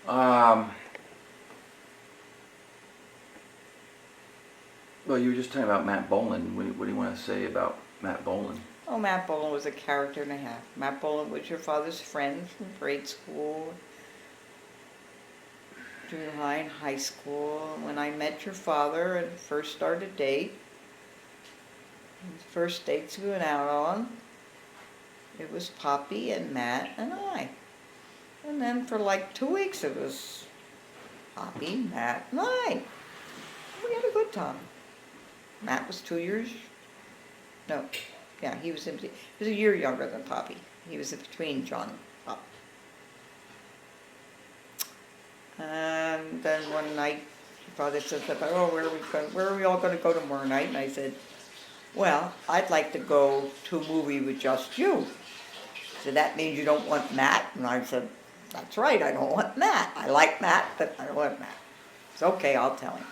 Um, well, you were just talking about Matt Boland. What do you want to say about Matt Boland? Oh, Matt Boland was a character and a half. Matt Boland was your father's friend from grade school, junior high and high school. When I met your father and first started a date, the first dates we went out on, it was Poppy and Matt and I. And then for like 2 weeks it was Poppy, Matt, and I. We had a good time. Matt was 2 years, no, yeah, he was a year younger than Poppy. He was in between John and Pop. And then one night, your father said, oh, where are we all going to go tomorrow night? And I said, well, I'd like to go to a movie with just you. So that means you don't want Matt? And I said, that's right, I don't want Matt. I like Matt, but I don't want Matt. It's okay, I'll tell him.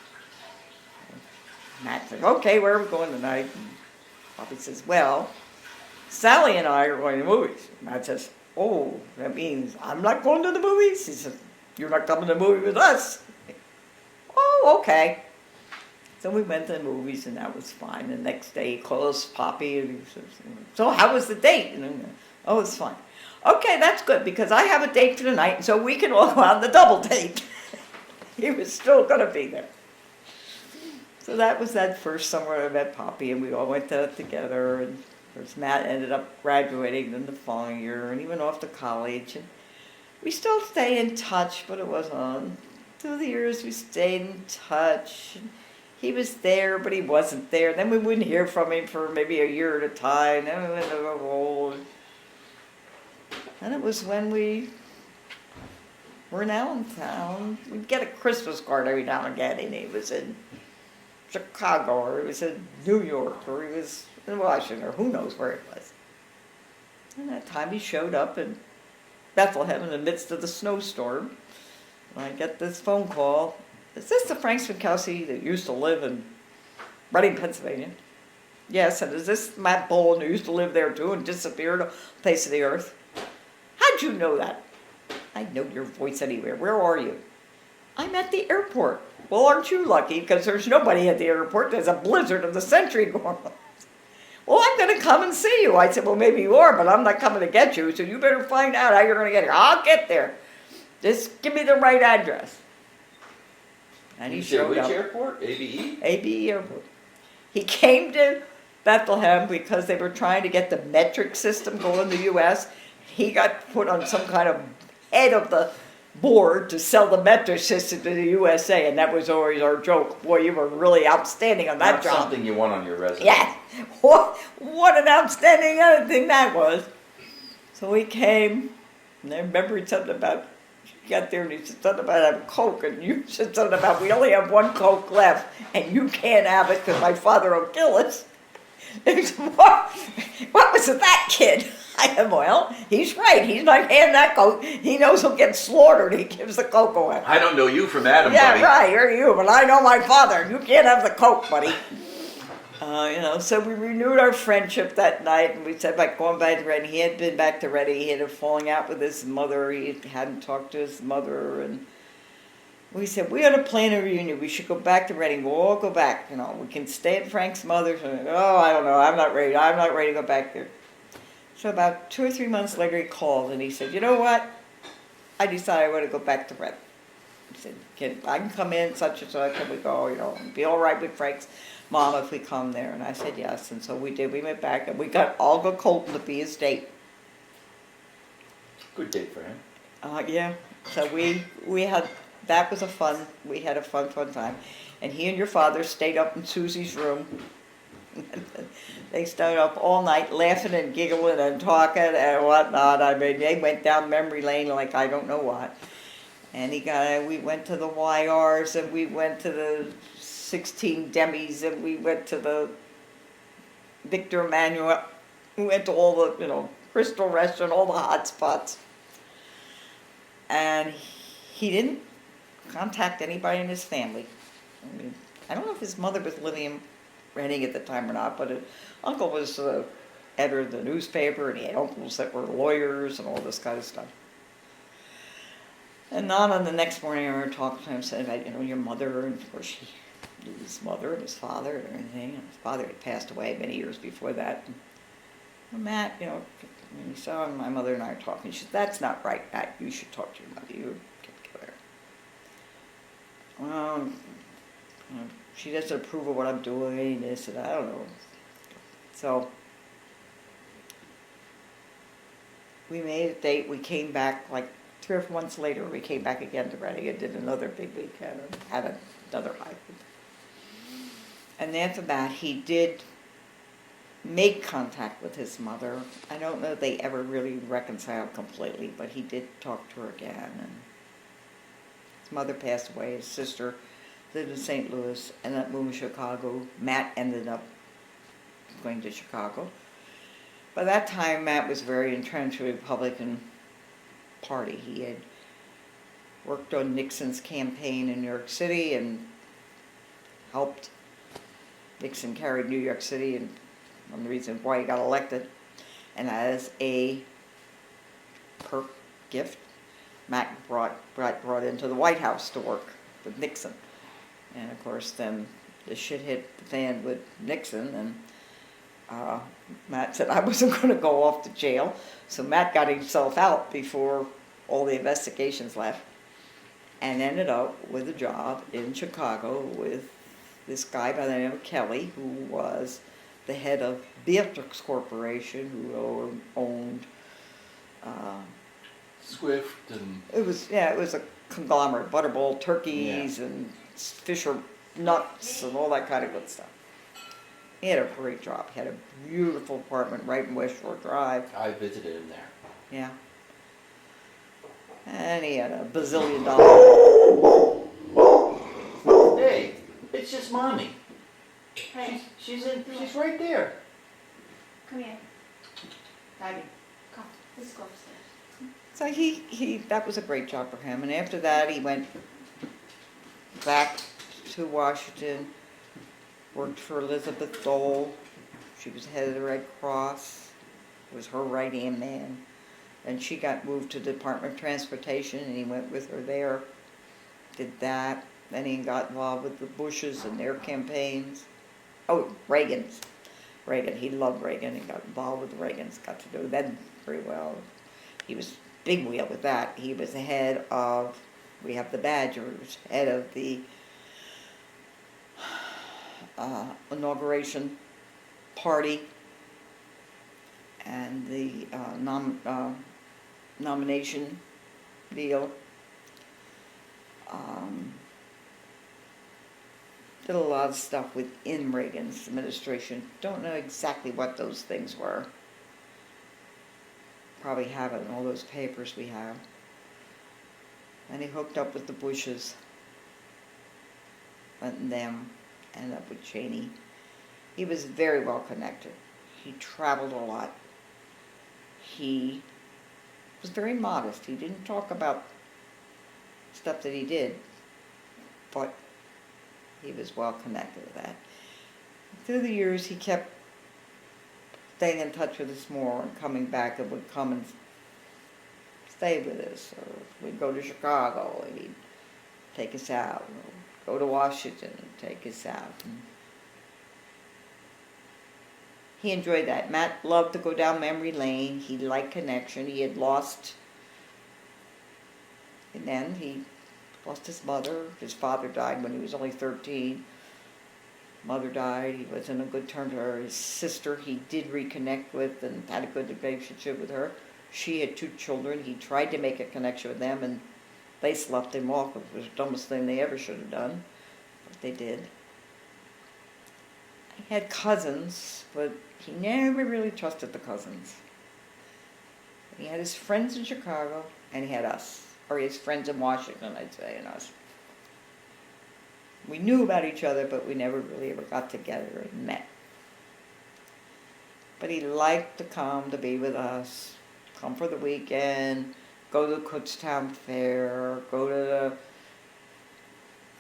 Matt said, okay, where are we going tonight? And Poppy says, well, Sally and I are going to the movies. Matt says, oh, that means I'm not going to the movies? He says, you're not coming to the movie with us. Oh, okay. So we went to the movies and that was fine. The next day he calls Poppy and he says, so how was the date? And oh, it's fine. Okay, that's good because I have a date for tonight, so we can all go on the double date. He was still going to be there. So that was that first summer I met Poppy, and we all went to that together. And of course, Matt ended up graduating then the following year, and he went off to college. And we still stay in touch, but it wasn't on. Through the years, we stayed in touch. And he was there, but he wasn't there. Then we wouldn't hear from him for maybe a year at a time. Then we went to a role. And it was when we were in Allentown. We'd get a Christmas card every now and again, and he was in Chicago, or he was in New York, or he was in Washington, or who knows where it was. And that time he showed up in Bethlehem in the midst of the snowstorm. And I get this phone call. Is this the Frank Swienckowski that used to live in Reading, Pennsylvania? Yes, and is this Matt Boland who used to live there too and disappeared off the face of the earth? How'd you know that? I know your voice anywhere. Where are you? I'm at the airport. Well, aren't you lucky? Because there's nobody at the airport. There's a blizzard of the century going on. Well, I'm going to come and see you. I said, well, maybe you are, but I'm not coming to get you, so you better find out how you're going to get here. I'll get there. Just give me the right address. And he showed up. Which airport? ABE? ABE Airport. He came to Bethlehem because they were trying to get the metric system going in the U.S. He got put on some kind of head of the board to sell the metric system to the USA, and that was always our joke. Boy, you were really outstanding on that job. Not something you want on your resume. Yeah. What an outstanding other thing that was. So he came, and I remember something about, he got there and he said something about having Coke, and you said something about, we only have one Coke left, and you can't have it because my father will kill us. What was with that kid? I said, well, he's right. He's not handing that Coke. He knows he'll get slaughtered. He gives the Coke away. I don't know you from Adam, yeah, buddy. Yeah, right. You're you, but I know my father. You can't have the Coke, buddy. So we renewed our friendship that night, and we said about going back to Reading. He had been back to Reading. He had a falling out with his mother. He hadn't talked to his mother, and we said, we ought to plan a reunion. We should go back to Reading. We'll all go back. We can stay at Frank's mother's. Oh, I don't know. I'm not ready. I'm not ready to go back there. So about 2 or 3 months later, he called, and he said, you know what? I decided I want to go back to Reading. He said, I can come in, such and such, and we go, and be all right with Frank's mom if we come there. And I said yes, and so we did. We went back, and we got Olga Colton to be his date. Good date for him. Yeah. So we had, that was we had a fun time. And he and your father stayed up in Susie's room. They stayed up all night laughing and giggling and talking and whatnot. I mean, they went down memory lane like I don't know what. And we went to the YRs, and we went to the 16 Demis, and we went to the Victor Emmanuel. We went to all the, Crystal Restaurant, all the hot spots. And he didn't contact anybody in his family. I don't know if his mother was living in Reading at the time or not, but his uncle was the editor of the newspaper, and he had uncles that were lawyers and all this kind of stuff. And Nana, the next morning, I were talking to him, said, your mother, and of course she knew his mother and his father and everything. And his father had passed away many years before that. And, well, Matt, when he saw my mother and I were talking, she said, that's not right, Matt. You should talk to your mother. You get together. Well, she doesn't approve of what I'm doing, this and I don't know. So we made a date. We came back like 3 or 4 months later. We came back again to Reading and did another big weekend and had another hike. And after that, he did make contact with his mother. I don't know if they ever really reconciled completely, but he did talk to her again. And his mother passed away. His sister lived in St. Louis, ended up moving to Chicago. Matt ended up going to Chicago. By that time, Matt was very entrenched with the Republican Party. He had worked on Nixon's campaign in New York City and helped Nixon carry New York City, and one of the reasons why he got elected. And as a perk gift, Matt brought into the White House to work with Nixon. And of course, then the shit hit the fan with Nixon, and Matt said I wasn't going to go off to jail, so Matt got himself out before all the investigations left, and ended up with a job in Chicago with this guy by the name of Kelly, who was the head of Beatrix Corporation, who owned Swift and it was a conglomerate, Butterball turkeys and Fisher nuts and all that kind of good stuff. He had a great job. He had a beautiful apartment right in West Shore Drive. I visited him there. Yeah. And he had a bazillion dollars. Hey, it's just mommy. Hey, She's right there. come here. Daddy, come. Let's go upstairs. So he that was a great job for him. And after that, he went back to Washington, worked for Elizabeth Dole. She was head of the Red Cross. Was her right-hand man. And she got moved to the Department of Transportation, and he went with her there. Did that. Then he got involved with the Bushes and their campaigns. Oh, Reagan's. Reagan. He loved Reagan. He got involved with the Reagans. Got to know them very well. He was big wheel with that. He was the head of, we have the Badgers, head of the inauguration party and the nomination deal. Did a lot of stuff within Reagan's administration. Don't know exactly what those things were. Probably have it in all those papers we have. And he hooked up with the Bushes. Went in them, ended up with Cheney. He was very well connected. He traveled a lot. He was very modest. He didn't talk about stuff that he did, but he was well connected with that. Through the years, he kept staying in touch with us more and coming back, and would come and stay with us. Or we'd go to Chicago and he'd take us out. Or go to Washington and take us out. And he enjoyed that. Matt loved to go down memory lane. He liked connection. He had lost, and then he lost his mother. His father died when he was only 13. Mother died. He was in a good term to her. His sister he did reconnect with and had a good relationship with her. She had 2 children. He tried to make a connection with them, and they slept him off. It was the dumbest thing they ever should have done, but they did. He had cousins, but he never really trusted the cousins. He had his friends in Chicago, and he had us. Or his friends in Washington, I'd say, and us. We knew about each other, but we never really ever got together and met. But he liked to come to be with us, come for the weekend, go to the Kutztown Fair, go to the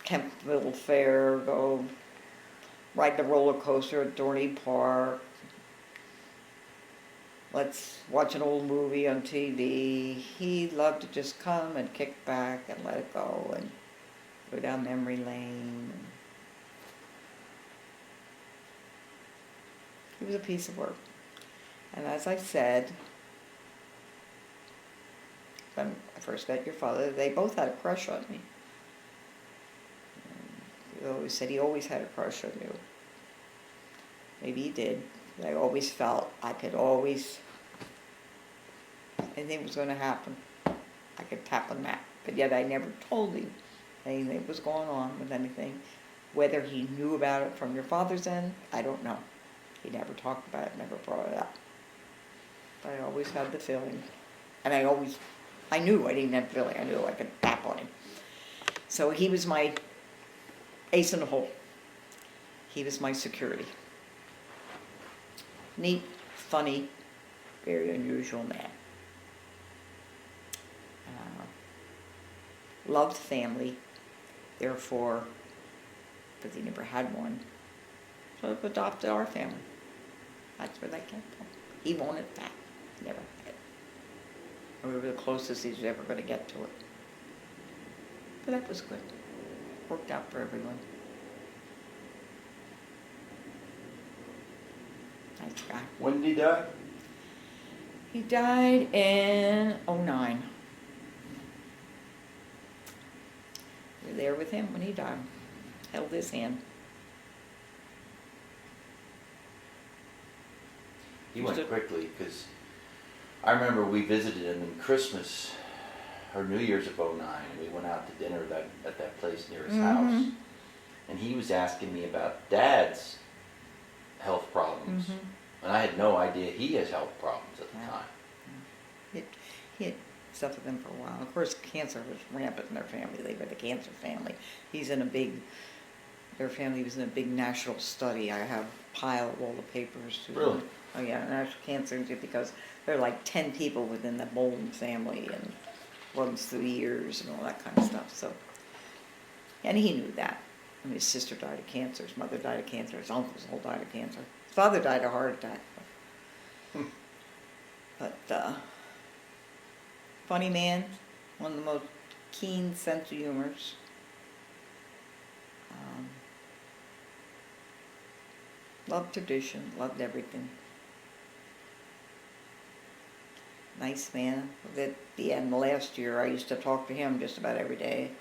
Kempville Fair, go ride the roller coaster at Dorney Park, let's watch an old movie on TV. He loved to just come and kick back and let it go and go down memory lane. He was a piece of work. And as I said, when I first met your father, they both had a crush on me. He always said he always had a crush on you. Maybe he did. But I always felt I could always, anything was going to happen, I could tap on that. But yet I never told him anything that was going on with anything. Whether he knew about it from your father's end, I don't know. He never talked about it, never brought it up. But I always had the feeling. And I knew I didn't have the feeling, I knew I could tap on him. So he was my ace in the hole. He was my security. Neat, funny, very unusual man. Loved family, therefore, because he never had one, so adopted our family. That's where that came from. He wanted that, never had it. And we were the closest he was ever going to get to it. But that was good. Worked out for everyone. Nice guy. When did he die? He died in '09. We were there with him when he died. Held his hand. He went quickly because I remember we visited him in Christmas or New Year's of '09. We went out to dinner at that place near his house. And he was asking me about Dad's health problems. And I had no idea he has health problems at the time. He had suffered them for a while. Of course, cancer was rampant in their family. They were the cancer family. Their family was in a big national study. I have a pile of all the papers. Really? Oh yeah, national cancer, because there are like 10 people within the Boland family and runs through the years and all that kind of stuff. So, and he knew that. I mean, his sister died of cancer, his mother died of cancer, his uncles all died of cancer. His father died of a heart attack. But funny man, one of the most keen sense of humors. Loved tradition, loved everything. Nice man. At the end of last year, I used to talk to him just about every day.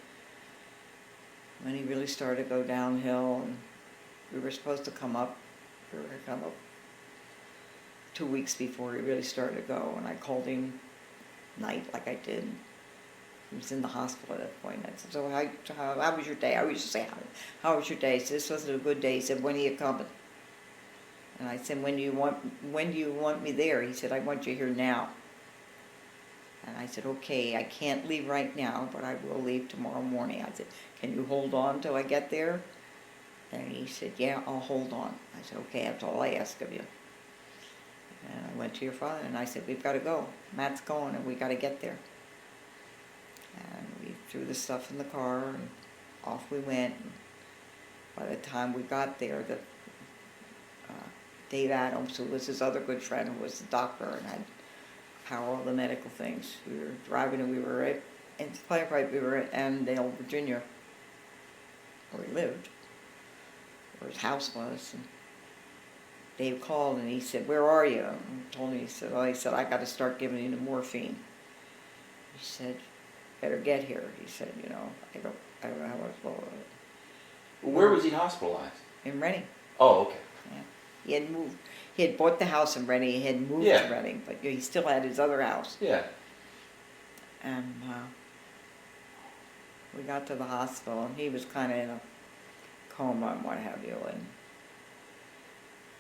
When he really started to go downhill, and we were supposed to come up. We were going to come up 2 weeks before he really started to go, and I called him night like I did. He was in the hospital at that point. I said, so how was your day? I used to say, how was your day? He said, this wasn't a good day. He said, when are you coming? And I said, when do you want me there? He said, I want you here now. And I said, okay, I can't leave right now, but I will leave tomorrow morning. I said, can you hold on till I get there? And he said, yeah, I'll hold on. I said, okay, that's all I ask of you. And I went to your father and I said, we've got to go. Matt's going and we got to get there. And we threw the stuff in the car and off we went. And by the time we got there, Dave Adams, who was his other good friend, who was the doctor and had power all the medical things. We were driving and we were in Firefight, we were at Annandale, Virginia, where he lived, where his house was. And Dave called and he said, where are you? And told me, he said, I got to start giving you the morphine. He said, better get here. He said, I don't know how much longer. Where was he hospitalized? In Reading. Oh, okay. Yeah. He had moved. He had bought the house in Reading. He had moved to Reading, but he still had his other house. Yeah. And we got to the hospital, and he was kind of in a coma and what have you. And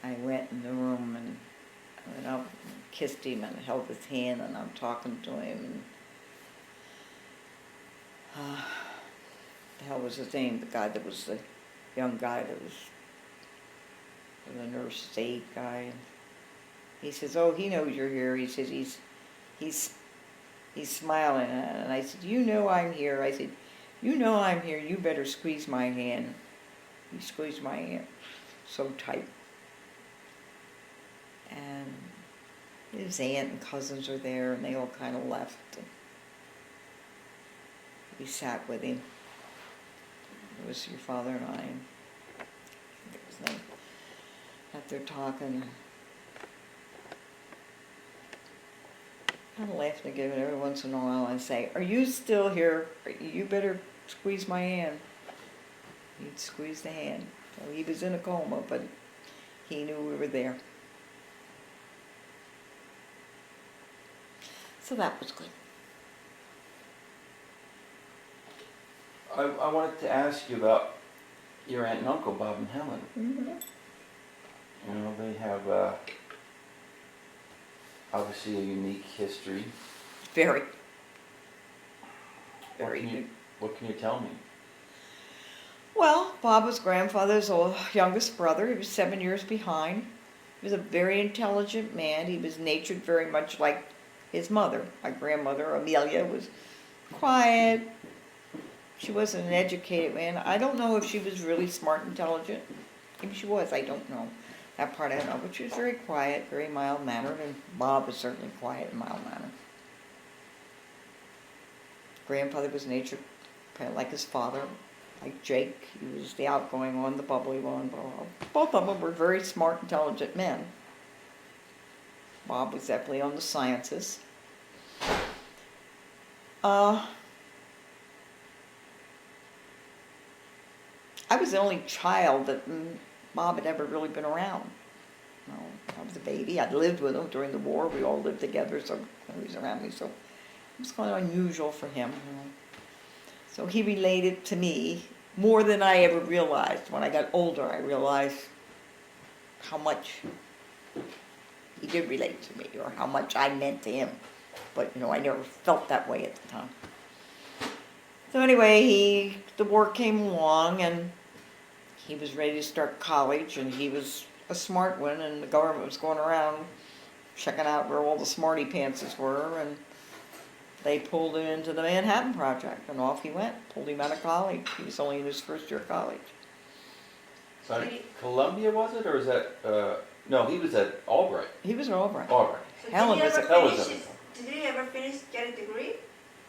I went in the room and I went up and kissed him and held his hand, and I'm talking to him. And the hell was his name? The guy that was the young guy that was the nurse's aide guy. And he says, oh, he knows you're here. He says, he's smiling. And I said, you know I'm here. I said, you know I'm here. You better squeeze my hand. He squeezed my hand so tight. And His aunt and cousins were there, and they all kind of left. And we sat with him. It was your father and I. And it was them out there talking. Kind of laughing again every once in a while. I say, "Are you still here? You better squeeze my hand." He'd squeeze the hand. So he was in a coma, but he knew we were there. So that was good. I wanted to ask you about your aunt and uncle, Bob and Helen. Mm-hmm. You know, they have obviously a unique history. Very. What Very can you, good. what can you tell me? Well, Bob was grandfather's youngest brother. He was 7 years behind. He was a very intelligent man. He was natured very much like his mother. My grandmother, Amelia, was quiet. She wasn't an educated man. I don't know if she was really smart and intelligent. Maybe she was, I don't know. That part I don't know. But she was very quiet, very mild-mannered, and Bob was certainly quiet and mild-mannered. Grandfather was natured kind of like his father, like Jake. He was the outgoing one, the bubbly one. Blah, blah. Both of them were very smart, intelligent men. Bob was definitely on the sciences. I was the only child that Bob had ever really been around. You know, I was a baby. I'd lived with him during the war. We all lived together, so he was around me. So it was kind of unusual for him. You know. So he related to me more than I ever realized. When I got older, I realized how much he did relate to me, or how much I meant to him. But, you know, I never felt that way at the time. So anyway, the war came along, and he was ready to start college, and he was a smart one, and the government was going around checking out where all the smarty pantses were, and they pulled him into the Manhattan Project, and off he went, pulled him out of college. He was only in his first year of college. Sorry, Columbia was it, or is that, no, he was at Albright. He was an Albright. Albright. So Helen was That was it. did he ever finish, get a degree?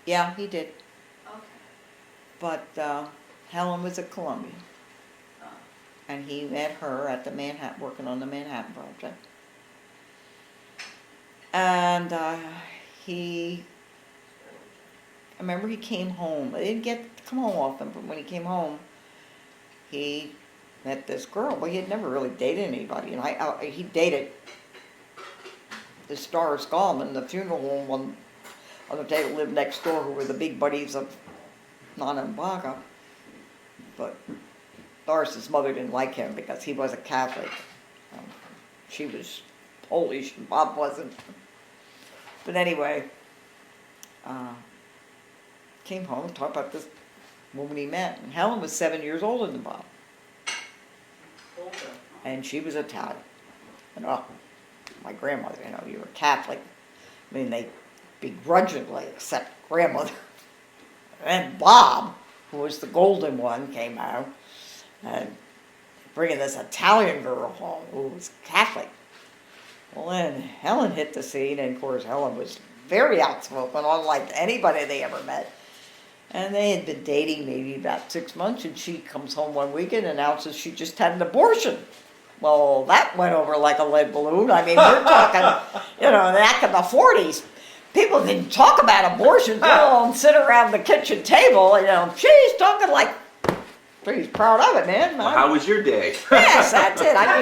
Yeah, he did. Okay. But Helen was at Columbia, Oh. and he met her at the Manhattan, working on the Manhattan Project. And I remember he came home. I didn't get to come home often, but when he came home, he met this girl. Well, he had never really dated anybody, and he dated the Star Skolman, the funeral home on the day that lived next door, who were the big buddies of Nana and Baga. But Doris's mother didn't like him because he was a Catholic. She was Polish and Bob wasn't. But anyway, came home and talked about this woman he met. And Helen was 7 years older than Bob. Older. And she was Italian. And my grandmother, you know, you were Catholic. I mean, they begrudgingly accept grandmother. And Bob, who was the golden one, came out and bringing this Italian girl home who was Catholic. Well, then Helen hit the scene, and of course Helen was very outspoken, unlike anybody they ever met. And they had been dating maybe about 6 months, and she comes home one weekend and announces she just had an abortion. Well, that went over like a lead balloon. I mean, we're talking, you know, back in the 40s. People didn't talk about abortions, let alone sit around the kitchen table. You know, she's talking like she's proud of it, man. Well, how was your day? Yes, that's it. I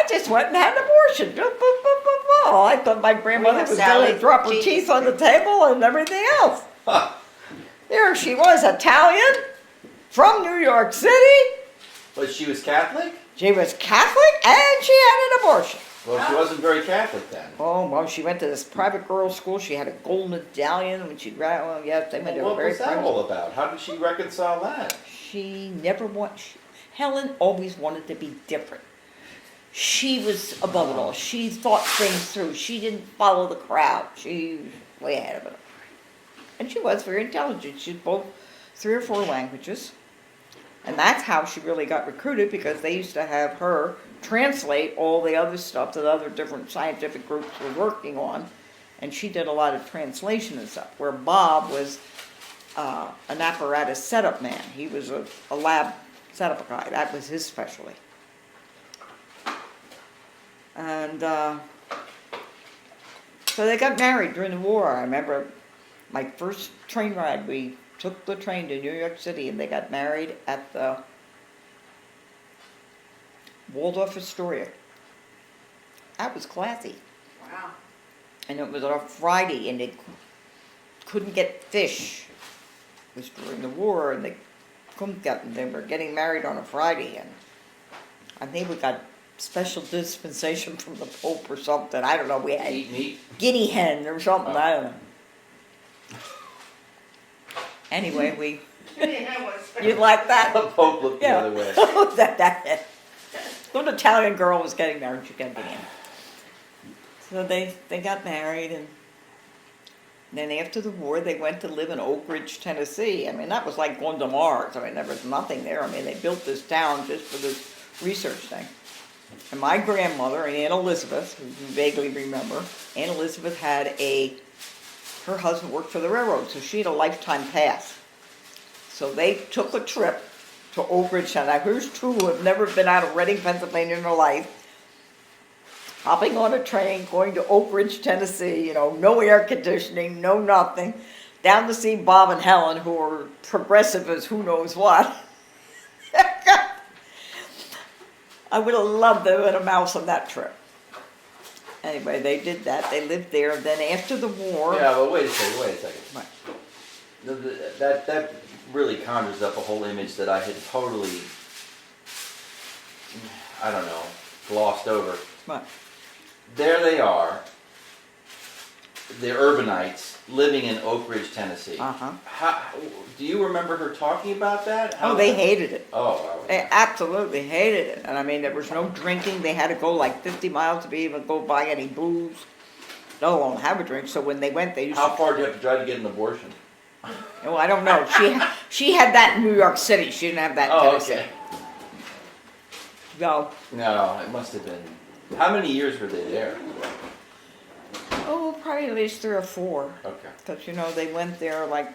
just went and had an abortion. Oh, I thought my grandmother was going to drop her teeth on the table and everything else. There she was, Italian, from New York City. But she was Catholic? She was Catholic, and she had an abortion. Well, she wasn't very Catholic then. Oh, well, she went to this private girls' school. She had a gold medallion when she graduated. Well, yes, they went to a What very was that private all about? How did she reconcile that? She never Helen always wanted to be different. She was above it all. She thought things through. She didn't follow the crowd. She was way ahead of it. And she was very intelligent. She spoke 3 or 4 languages. And that's how she really got recruited, because they used to have her translate all the other stuff that other different scientific groups were working on. And she did a lot of translation and stuff, where Bob was an apparatus setup man. He was a lab setup guy. That was his specialty. And so they got married during the war. I remember my first train ride, we took the train to New York City, and they got married at the Waldorf Astoria. That was classy. Wow. And it was on a Friday, and they couldn't get fish. It was during the war, and they couldn't get them. They were getting married on a Friday, and I think we got special dispensation from the Pope or something. I don't know. We had Eat meat. guinea hen or something. Oh. I don't know. Anyway, we. You like that? The Pope looked the Yeah. other way. that. Some Italian girl was getting married. She got guinea hen. So they got married, and then after the war, they went to live in Oak Ridge, Tennessee. I mean, that was like going to Mars. I mean, there was nothing there. I mean, they built this town just for this research thing. And my grandmother, Aunt Elizabeth, who you vaguely remember, Aunt Elizabeth had her husband worked for the railroad, so she had a lifetime pass. So they took a trip to Oak Ridge, and here's two who have never been out of Reading, Pennsylvania in their life, hopping on a train, going to Oak Ridge, Tennessee, no air conditioning, no nothing, down to see Bob and Helen, who are progressive as who knows what. I would have loved to have been a mouse on that trip. Anyway, they did that. They lived there. Then after the war... Yeah, but wait a second. Right. That really conjures up a whole image that I had totally, I don't know, glossed over. Right. There they are, the urbanites living in Oak Ridge, Tennessee. Uh-huh. How, do you remember her talking about that? Oh, they hated it. Oh, They absolutely hated it. And I mean, there was no drinking. They had to go like 50 miles to be able to go buy any booze. No one have a drink. So when they went, they used how to... far do you have to drive to get an abortion? Well, I don't know. She had that in New York City. She didn't have that in Oh, Tennessee. okay. No. No, it must have been. How many years were they there? Oh, probably at least 3 or 4. Okay. Because, they went there like...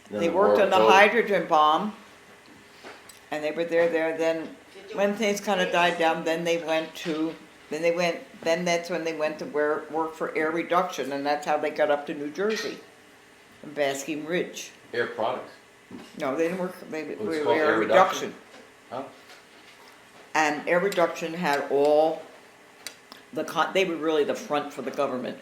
Then They the worked war on the was over. hydrogen bomb. And they were there. Then when things kind of died down, then that's when they went to work for air reduction. And that's how they got up to New Jersey. And Basking Ridge. Air products. No, they didn't work. They was were called air air reduction. Oh. And air reduction had all they were really the front for the government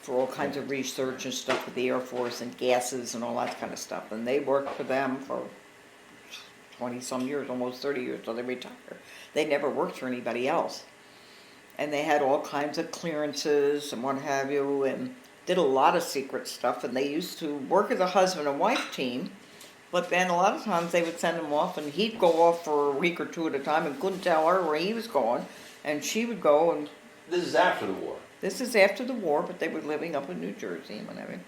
for all kinds of research and stuff with the Air Force and gases and all that kind of stuff. And they worked for them for 20-some years, almost 30 years, till they retired. They never worked for anybody else. And they had all kinds of clearances and what have you, and did a lot of secret stuff. And they used to work as a husband and wife team. But then a lot of times they would send him off, and he'd go off for a week or 2 at a time and couldn't tell her where he was going. And she would go, and This is after the war. this is after the war, but they were living up in New Jersey and whatever. And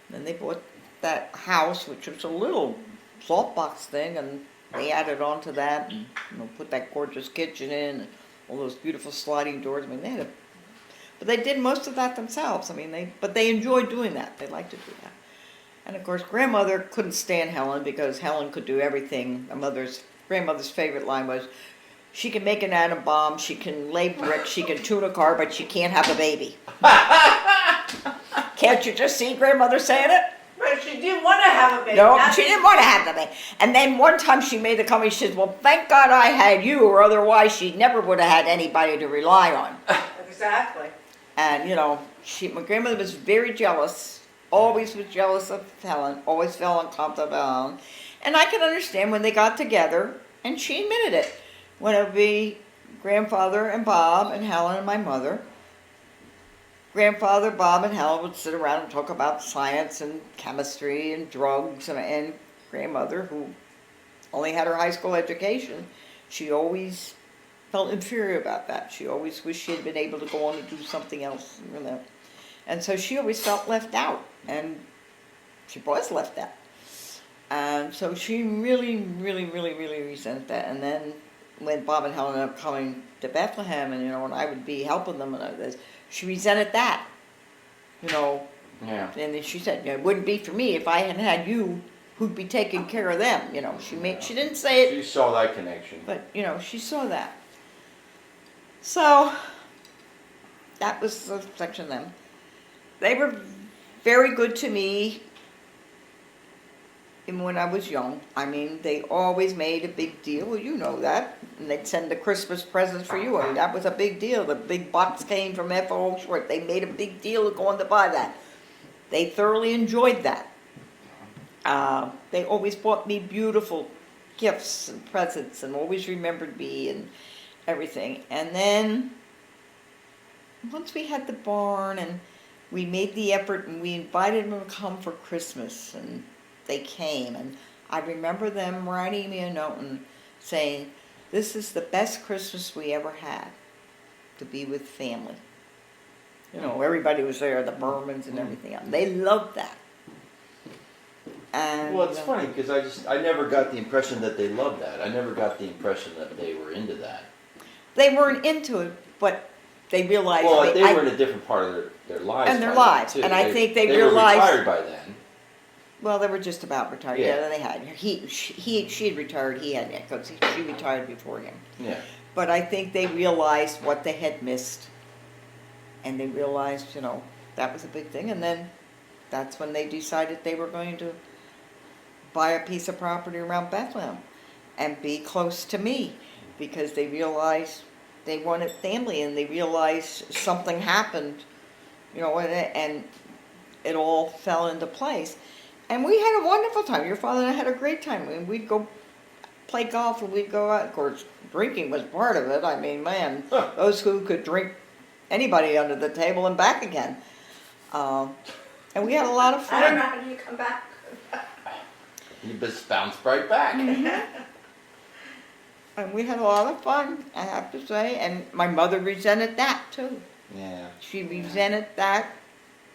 then they bought that house, which was a little salt box thing, and they added on to that, and put that gorgeous kitchen in, and all those beautiful sliding doors. I mean, but they did most of that themselves. I mean, but they enjoyed doing that. They liked to do that. And of course, grandmother couldn't stand Helen because Helen could do everything. Grandmother's favorite line was, she can make an atom bomb, she can lay bricks, she can tune a car, but she can't have a baby. Can't you just see grandmother saying it? But she didn't want to have a baby. No, That's- she didn't want to have the baby. And then one time she made the comment, she says, well, thank God I had you, or otherwise she never would have had anybody to rely on. Exactly. And, my grandmother was very jealous, always was jealous of Helen, always fell on top of Helen. And I can understand when they got together, and she admitted it, when it would be grandfather and Bob and Helen and my mother. Grandfather, Bob, and Helen would sit around and talk about science and chemistry and drugs, and grandmother, who only had her high school education, she always felt inferior about that. She always wished she had been able to go on and do something else, And so she always felt left out, and she was left out. And so she really, really, really, really resented that. And then when Bob and Helen ended up coming to Bethlehem, and and I would be helping them and all this, she resented that. Yeah. And then she said, it wouldn't be for me if I hadn't had you, who'd be taking care of them. She didn't say it, She saw that connection. but she saw that. So that was the section of them. They were very good to me. Even when I was young. I mean, they always made a big deal. Well, you know that. And they'd send the Christmas presents for you. I mean, that was a big deal. The big box came from F.O. Short. They made a big deal of going to buy that. They thoroughly enjoyed that. They always bought me beautiful gifts and presents and always remembered me and everything. And then, once we had the barn and we made the effort and we invited them to come for Christmas, and they came, and I remember them writing me a note and saying, this is the best Christmas we ever had, to be with family. Everybody was there, the Bermans and everything else. They loved that. And Well, it's funny because I never got the impression that they loved that. I never got the impression that they were into that. they weren't into it, but they realized Well, they were in a different part of their lives. And their by lives, then, too. and I think they They realized- were retired by then. well, they were just about retired. Yeah. Yeah, they had. She had retired. He hadn't, because she retired before him. Yeah. But I think they realized what they had missed. And they realized, that was a big thing. And then that's when they decided they were going to buy a piece of property around Bethlehem and be close to me, because they realized they wanted family, and they realized something happened, and it all fell into place. And we had a wonderful time. Your father and I had a great time. I mean, we'd go play golf and we'd go out. Of course, drinking was part of it. I mean, man, those who could drink anybody under the table and back again. And we had a lot of I don't know fun. how you come back. You just bounced right back. And we had a lot of fun, I have to say. And my mother resented that, too. Yeah. She resented that,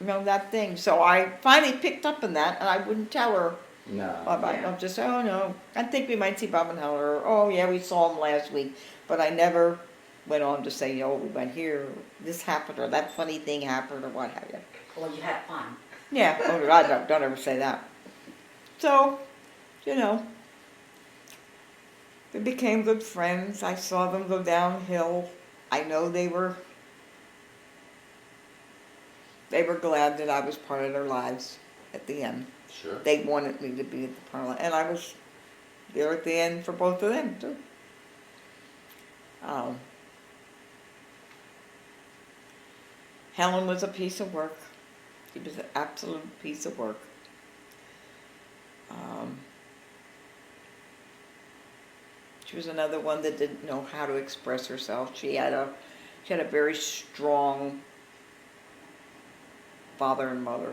that thing. So I finally picked up on that, and I wouldn't tell her. No. Bye-bye. I'll just say, oh, no, I think we might see Bob and Helen, or, oh, yeah, we saw them last week. But I never went on to say, we went here, or this happened, or that funny thing happened, or what have you. Well, you had fun. Yeah, oh, God, no, don't ever say that. So, we became good friends. I saw them go downhill. I know they were glad that I was part of their lives at the end. Sure. They wanted me to be at the parliament, and I was there at the end for both of them, too. Helen was a piece of work. She was an absolute piece of work. She was another one that didn't know how to express herself. She had a very strong father and mother.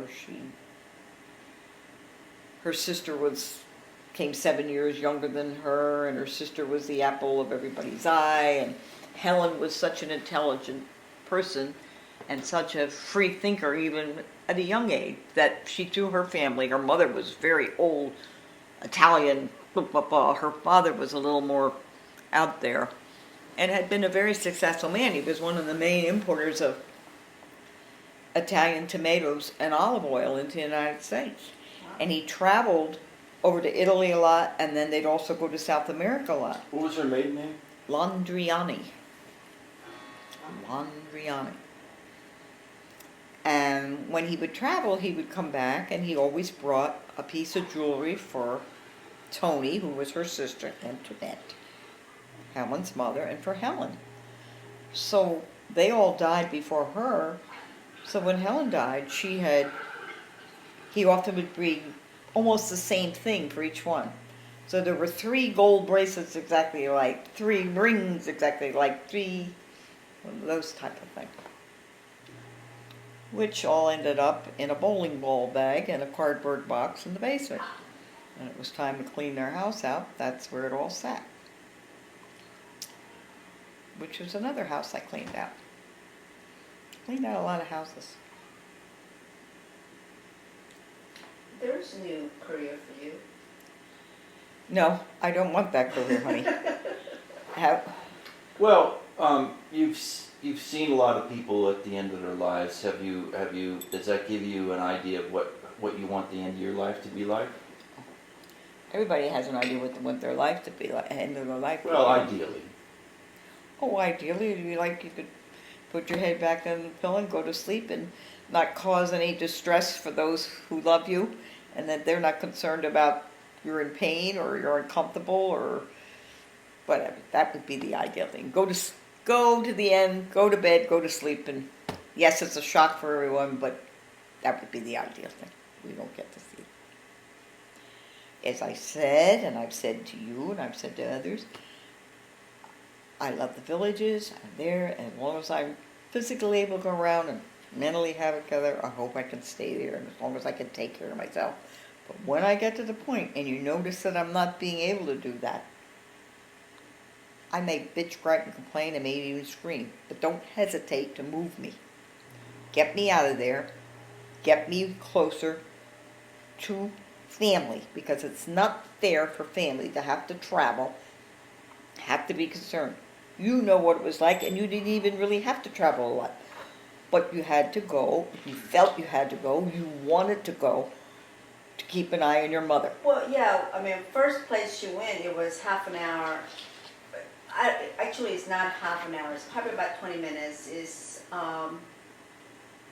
Her sister came 7 years younger than her, and her sister was the apple of everybody's eye. And Helen was such an intelligent person and such a free thinker, even at a young age, that she threw her family. Her mother was very old, Italian, blah, blah, blah. Her father was a little more out there and had been a very successful man. He was one of the main importers of Italian tomatoes and olive oil into the United States. And he traveled over to Italy a lot, and then they'd also go to South America a lot. What was her maiden name? Landriani. And when he would travel, he would come back, and he always brought a piece of jewelry for Tony, who was her sister, Antoinette, Helen's mother, and for Helen. So they all died before her. So when Helen died, he often would bring almost the same thing for each one. So there were 3 gold bracelets exactly like, 3 rings exactly like, 3, those type of things. Which all ended up in a bowling ball bag and a cardboard box in the basement. When it was time to clean their house out, that's where it all sat. Which was another house I cleaned out. Cleaned out a lot of houses. There's a new career for you. No, I don't want that career, honey. Have, Well, you've seen a lot of people at the end of their lives. Have you? Does that give you an idea of what you want the end of your life to be like? everybody has an idea what they want their life to be like, end of their life. to Well, be. ideally. Oh, ideally, you could put your head back on the pillow and go to sleep and not cause any distress for those who love you, and that they're not concerned about you're in pain or you're uncomfortable or whatever. That would be the ideal thing. Go to the end, go to bed, go to sleep, and yes, it's a shock for everyone, but that would be the ideal thing. We don't get to see it. As I said, and I've said to you, and I've said to others, I love the villages. I'm there, and as long as I'm physically able to go around and mentally have it together, I hope I can stay there, and as long as I can take care of myself. But when I get to the point, and you notice that I'm not being able to do that, I may bitch, gripe, and complain, and maybe even scream. But don't hesitate to move me. Get me out of there. Get me closer to family, because it's not fair for family to have to travel, have to be concerned. You know what it was like, and you didn't even really have to travel a lot. But you had to go, you felt you had to go, you wanted to go, to keep an eye on your mother. Well, yeah, I mean, first place she went, it was half an hour. Actually, it's not half an hour, it's probably about 20 minutes.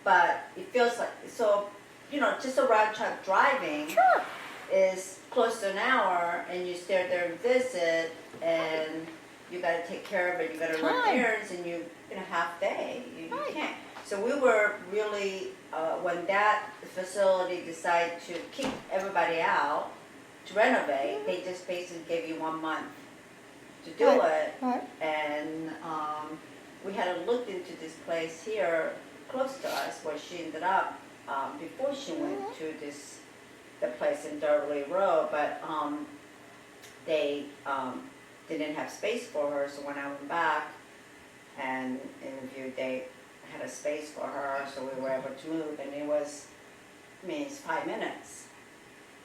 But it feels like, so, just a round trip driving Sure. is close to an hour, and you stay there and visit, and you got to take care of it, you got to run Time. errands, and you in a half day, you Right. can't. So we were really, when that facility decided to kick everybody out to renovate, they just basically gave you 1 month to do it. Right. And we had looked into this place here close to us where she ended up before she went to the place in Darley Road, but they didn't have space for her, so when I went back and interviewed, they had a space for her, so we were able to move, and it's 5 minutes.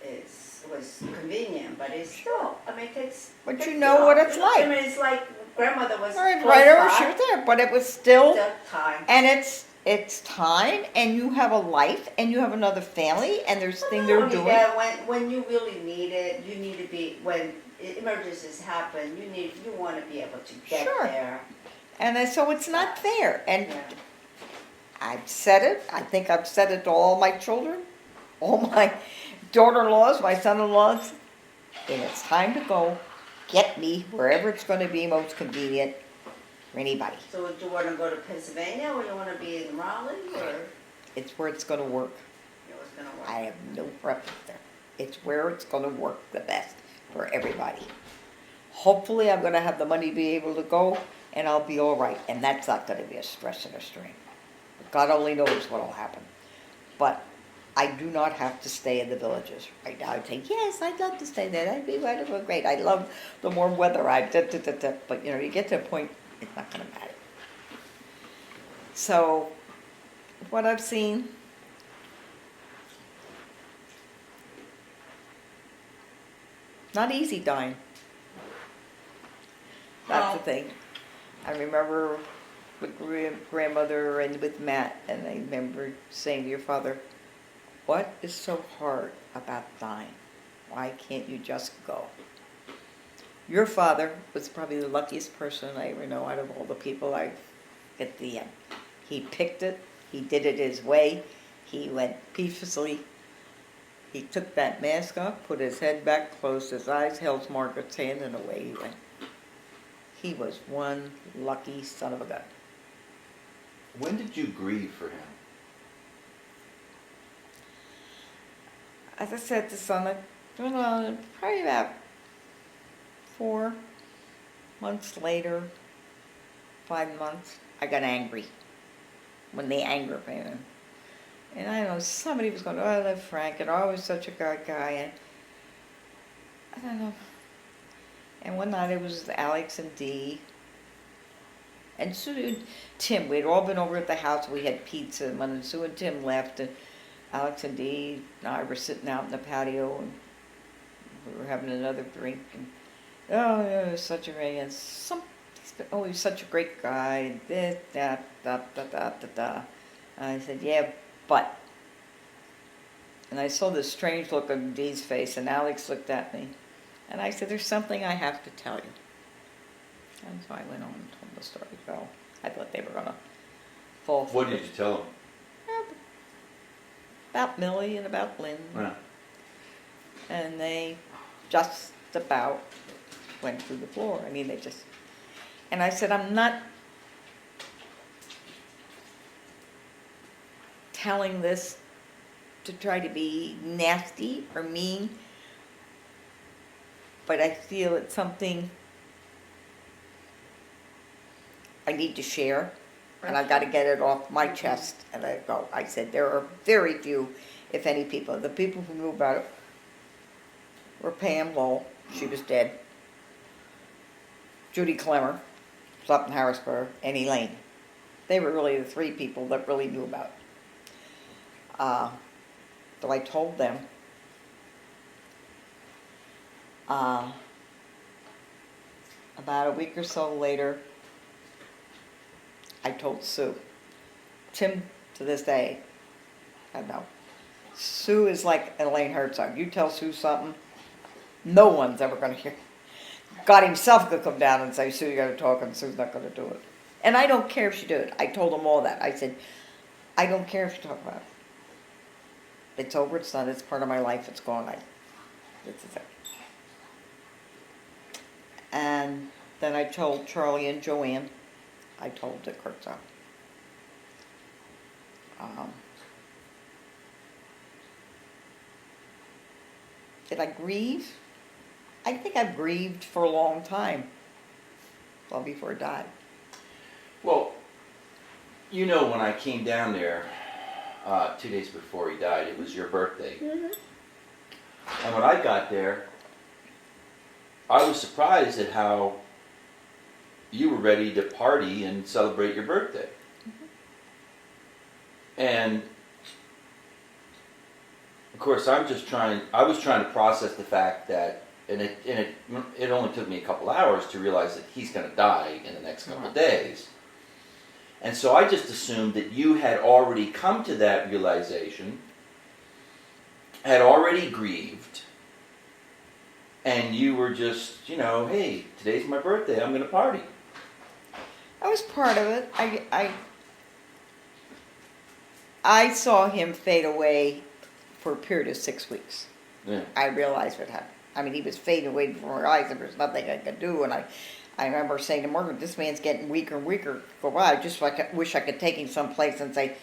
It was convenient, but it's still, it takes. But you know what it's like. It's like grandmother was Right close over, by, she was there, but it was still, time. and it's time, and you have a life, and you have another family, and there's things they're doing. Yeah, when you really need it, you need to be, when emergencies happen, you want to be able to get Sure. there. And so it's not fair. And Yeah. I've said it. I think I've said it to all my children, all my daughter-in-laws, my son-in-laws. And it's time to go. Get me wherever it's going to be most convenient for anybody. So do you want to go to Pennsylvania, or you want to be in Raleigh, or It's where it's going to work. it was going to work? I have no preference there. It's where it's going to work the best for everybody. Hopefully I'm going to have the money to be able to go, and I'll be all right. And that's not going to be a stress and a strain. God only knows what will happen. But I do not have to stay in the villages. Right now I'd say, yes, I'd love to stay there. That'd be wonderful, great. I love the warm weather. But you get to a point, it's not going to matter. So, what I've seen, not easy dying. That's the thing. I remember with grandmother and with Matt, and I remember saying to your father, what is so hard about dying? Why can't you just go? Your father was probably the luckiest person I ever know out of all the people I've at the end. He picked it. He did it his way. He went peacefully. He took that mask off, put his head back, closed his eyes, held Margaret's hand, and away he went. He was one lucky son of a gun. When did you grieve for him? As I said to Summit, probably about 4 months later, 5 months, I got angry. When the anger came in. And I know somebody was going, oh, I love Frank, and I was such a good guy, and I don't know. And one night it was Alex and Dee, and Sue and Tim. We'd all been over at the house. We had pizza, and when Sue and Tim left, and Alex and Dee and I were sitting out in the patio, and we were having another drink, and oh, yeah, he was such a and oh, he's such a great guy. This, that, da, da, da, da, da. And I said, yeah, but. And I saw this strange look on Dee's face, and Alex looked at me, and I said, there's something I have to tell you. And so I went on and told the story. Well, I thought they were gonna fall. What did you tell him? About Millie and about Lynn. Yeah. And they just about went through the floor. I mean, they just... And I said, I'm not telling this to try to be nasty or mean, but I feel it's something I need to share, and I've got to get it off my chest. And I said, there are very few, if any people. The people who knew about it were Pam Lowell, she was dead, Judy Clemmer, was up in Harrisburg, and Elaine. They were really the three people that really knew about it. So I told them. About a week or so later, I told Sue. Tim, to this day, I know. Sue is like Elaine Herzog. You tell Sue something, no one's ever going to hear. God himself could come down and say, Sue, you got to talk, and Sue's not going to do it. And I don't care if she did it. I told them all that. I said, I don't care if you talk about it. It's over, it's done, it's part of my life, it's gone. This is it. And then I told Charlie and Joanne. I told Dick Herzog. Did I grieve? I think I've grieved for a long time. Well, before I died. Well, you know, when I came down there 2 days before he died, it was your birthday. Mm-hmm. And when I got there, I was surprised at how you were ready to party and celebrate your birthday. Mm-hmm. And of course, I was trying to process the fact that, and it only took me a couple hours to realize that he's going to die in the next couple of days. And so I just assumed that you had already come to that realization, had already grieved, and you were just, you know, hey, today's my birthday, I'm going to party. That was part of it. I saw him fade away for a period of 6 weeks. Yeah. I realized what happened. I mean, he was fading away before my eyes, and there's nothing I could do. And I remember saying to Margaret, this man's getting weaker and weaker. Go by. I just wish I could take him someplace and say,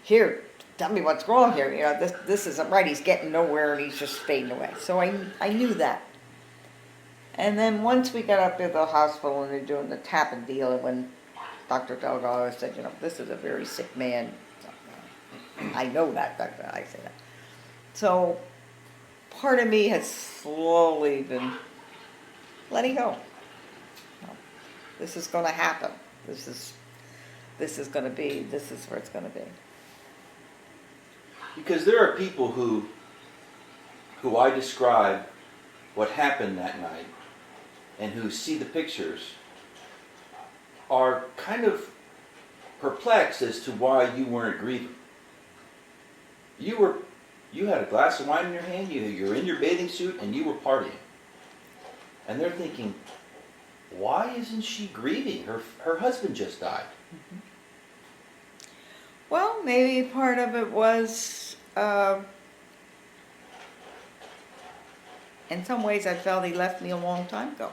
here, tell me what's wrong here. You know, this isn't right. He's getting nowhere, and he's just fading away. So I knew that. And then once we got up to the hospital and they're doing the tapping deal, and when Dr. Delgado said, you know, this is a very sick man. I know that, Doctor. I say that. So part of me has slowly been letting go. This is going to happen. This is going to be. This is where it's going to be. Because there are people who I describe what happened that night and who see the pictures are kind of perplexed as to why you weren't grieving. You had a glass of wine in your hand, you're in your bathing suit, and you were partying. And they're thinking, why isn't she grieving? Her husband just died. Mm-hmm. Well, maybe part of it was, in some ways I felt he left me a long time ago.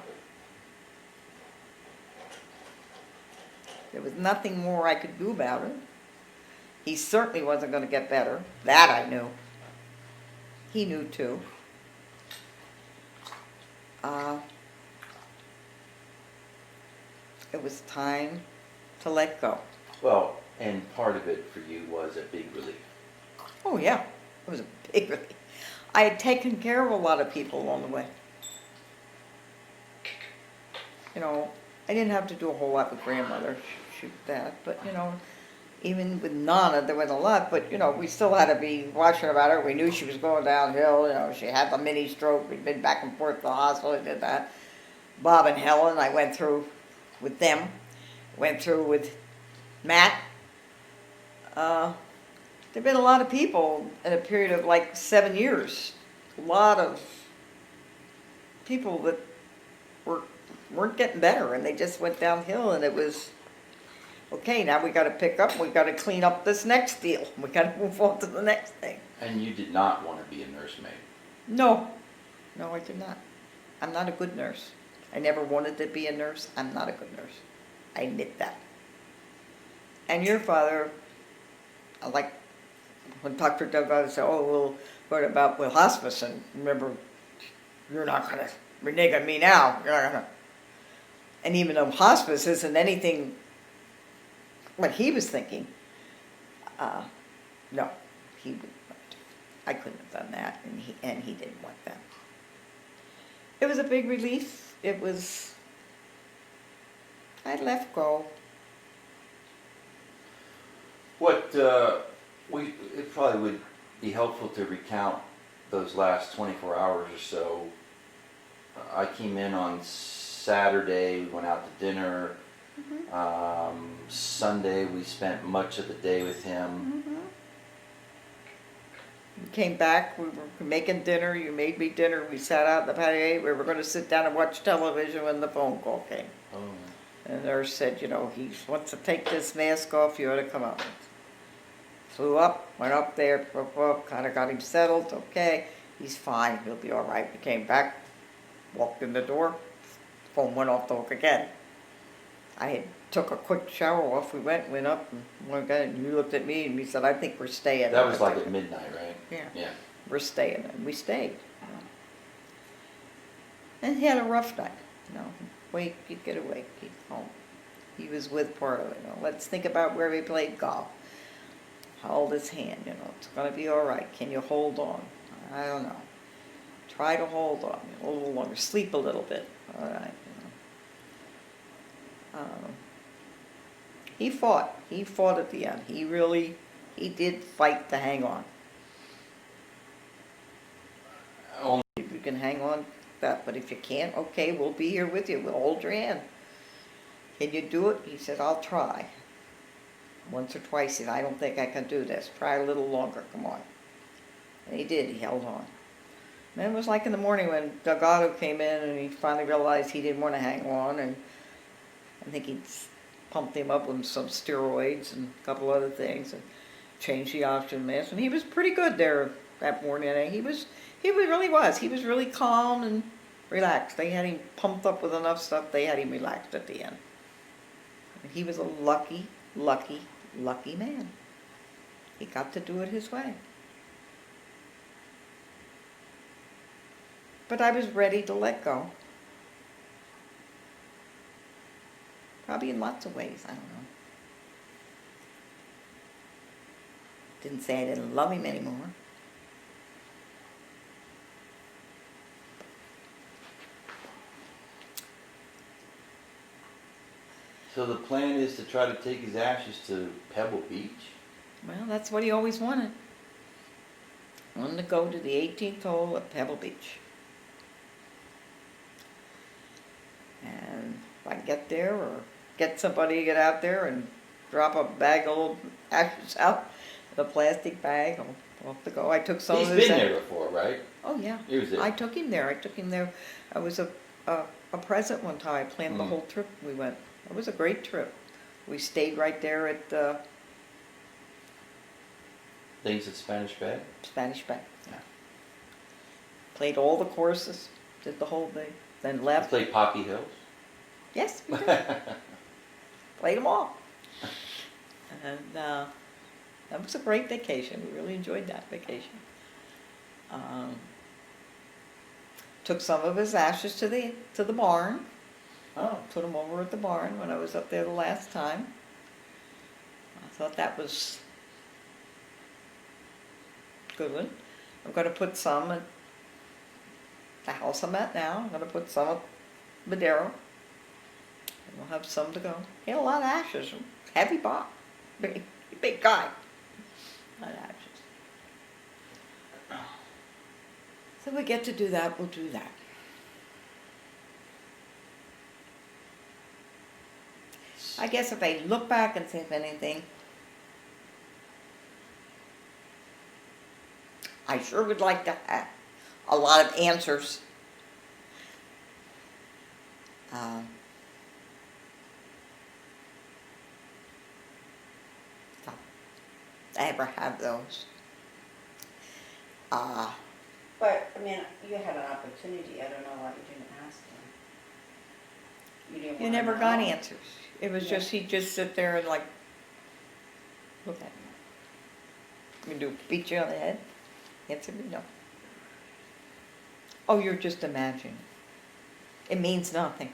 There was nothing more I could do about it. He certainly wasn't going to get better. That I knew. He knew too. It was time to let go. Well, and part of it for you was a big relief. Oh yeah, it was a big relief. I had taken care of a lot of people along the way. You know, I didn't have to do a whole lot with grandmother, shoot that, but you know, even with Nana, there wasn't a lot, but, we still had to be watching about her. We knew she was going downhill, she had the mini stroke. We'd been back and forth to the hospital, we did that. Bob and Helen, I went through with them. Went through with Matt. There've been a lot of people in a period of like 7 years. A lot of people that weren't getting better, and they just went downhill, and it was, okay, now we got to pick up, we got to clean up this next deal. We got to move on to the next thing. And you did not want to be a nursemaid. No, I did not. I'm not a good nurse. I never wanted to be a nurse. I'm not a good nurse. I admit that. And your father, like when Dr. Doug said, oh, what about hospice? And remember, you're not going to renege on me now. You're not going to. And even though hospice isn't anything what he was thinking, no, he would not. I couldn't have done that, and he didn't want that. It was a big relief. It was, I let go. It probably would be helpful to recount those last 24 hours or so. I came in on Saturday, we went out to dinner. Mm-hmm. Sunday, we spent much of the day with him. Mm-hmm. We came back, we were making dinner, you made me dinner, we sat out in the patio, we were going to sit down and watch television when the phone call came. Oh. And the nurse said, he wants to take this mask off, you ought to come up. Flew up, went up there, kind of got him settled, okay, he's fine, he'll be all right. We came back, walked in the door, phone went off the hook again. I had took a quick shower off, we went up, and you looked at me and you said, I think we're staying. That was like at midnight, right? Yeah. We're staying, and we stayed. And he had a rough night, Wake, he'd get awake, he'd home. He was with part of it, Let's think about where we played golf. Hold his hand, it's going to be all right. Can you hold on? I don't know. Try to hold on a little longer. Sleep a little bit. All right, He fought. He fought at the end. He did fight to hang on. Only If you can hang on that, but if you can't, okay, we'll be here with you. We'll hold your hand. Can you do it? He said, I'll try. Once or twice, he said, I don't think I can do this. Try a little longer, come on. And he did, he held on. And it was like in the morning when Delgado came in and he finally realized he didn't want to hang on, and I think he'd pumped him up with some steroids and a couple other things and changed the oxygen mask. And he was pretty good there that morning. And he really was. He was really calm and relaxed. They had him pumped up with enough stuff, they had him relaxed at the end. And he was a lucky man. He got to do it his way. But I was ready to let go. Probably in lots of ways, I don't know. Didn't say I didn't love him anymore. So the plan is to try to take his ashes to Pebble Beach? Well, that's what he always wanted. Wanted to go to the 18th hole at Pebble Beach. And if I get there or get somebody to get out there and drop a bag of old ashes out in a plastic bag, I'll off to go. I took some He's of his... been there before, right? Oh, yeah. He was there. I took him there. I was a present one time. I planned the whole trip. We went. It was a great trip. We stayed right there at Things at Spanish Bay? Spanish Bay. Yeah. Played all the courses, did the whole thing, then You left. played Poppy Hills? Yes, we did. Played them all. And that was a great vacation. We really enjoyed that vacation. Took some of his ashes to the barn. Oh. Put them over at the barn when I was up there the last time. I thought that was a good one. I'm going to put some at the house I'm at now. I'm going to put some at Madero. And we'll have some to go. He had a lot of ashes. Heavy box. Big guy. So we get to do that, we'll do that. I guess if I look back and say if anything, I sure would like to have a lot of answers. So, I ever have those. But, I mean, you had an opportunity, I don't know why you didn't ask him. You didn't You wanna never got know? answers. It was Yeah. just, he'd just sit there and like, look at me. You do beat you on the head? Answer me, no. Oh, you're just imagining. It means nothing.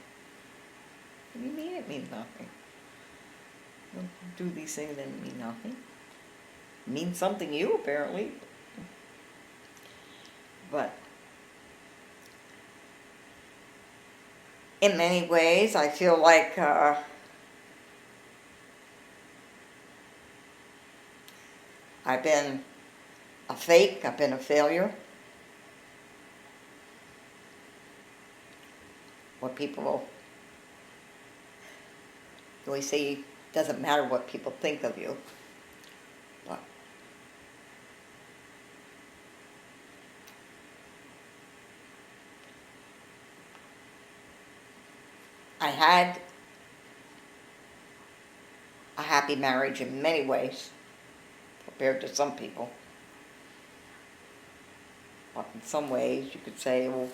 What do you mean it means nothing? Don't do these things that mean nothing. It means something to you, apparently. But in many ways, I feel like I've been a fake, I've been a failure. What people always say, it doesn't matter what people think of you. But I had a happy marriage in many ways, compared to some people. But in some ways, you could say, well,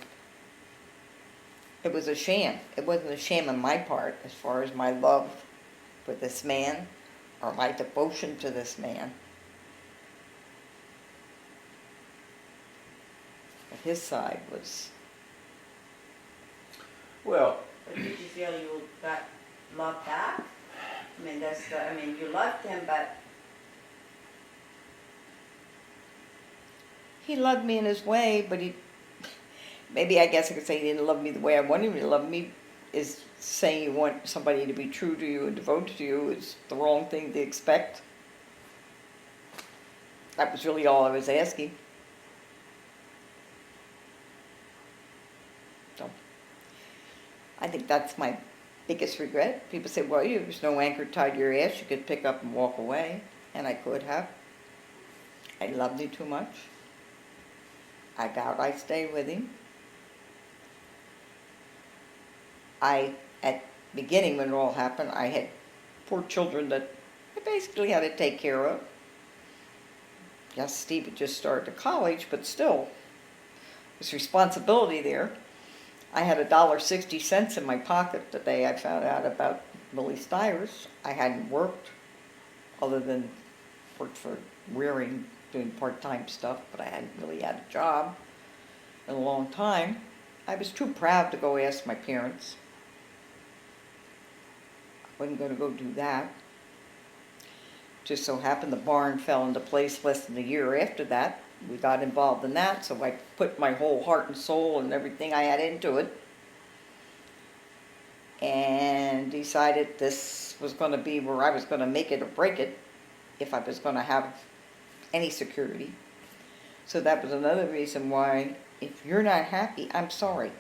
it was a sham. It wasn't a sham on my part as far as my love for this man or my devotion to this man. But his side was, Well, But did you feel you got loved back? I mean, you loved him, but he loved me in his way, but maybe I guess I could say he didn't love me the way I wanted him to love me. Is saying you want somebody to be true to you and devoted to you is the wrong thing to expect. That was really all I was asking. So, I think that's my biggest regret. People say, well, there's no anchor tied to your ass. You could pick up and walk away. And I could have. I loved him too much. I vowed I'd stay with him. At the beginning when it all happened, I had 4 children that I basically had to take care of. Yes, Steve had just started to college, but still, there's responsibility there. I had $1.60 in my pocket the day I found out about Millie Stiers. I hadn't worked, other than worked for rearing, doing part-time stuff, but I hadn't really had a job in a long time. I was too proud to go ask my parents. I wasn't going to go do that. Just so happened the barn fell into place less than a year after that. We got involved in that, so I put my whole heart and soul and everything I had into it. And decided this was going to be where I was going to make it or break it if I was going to have any security. So that was another reason why, if you're not happy, I'm sorry.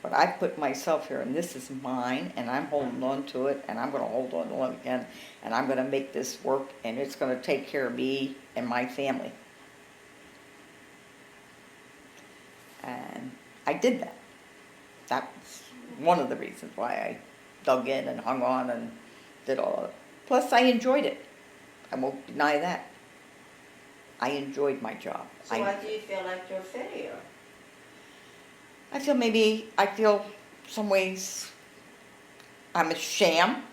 But I put myself here, and this is mine, and I'm holding on to it, and I'm going to hold on to it again, and I'm going to make this work, and it's going to take care of me and my family. And I did that. That was one of the reasons why I dug in and hung on and did all of it. Plus, I enjoyed it. I won't deny that. I enjoyed my job. so why do you feel like you're a failure? I feel some ways I'm a sham.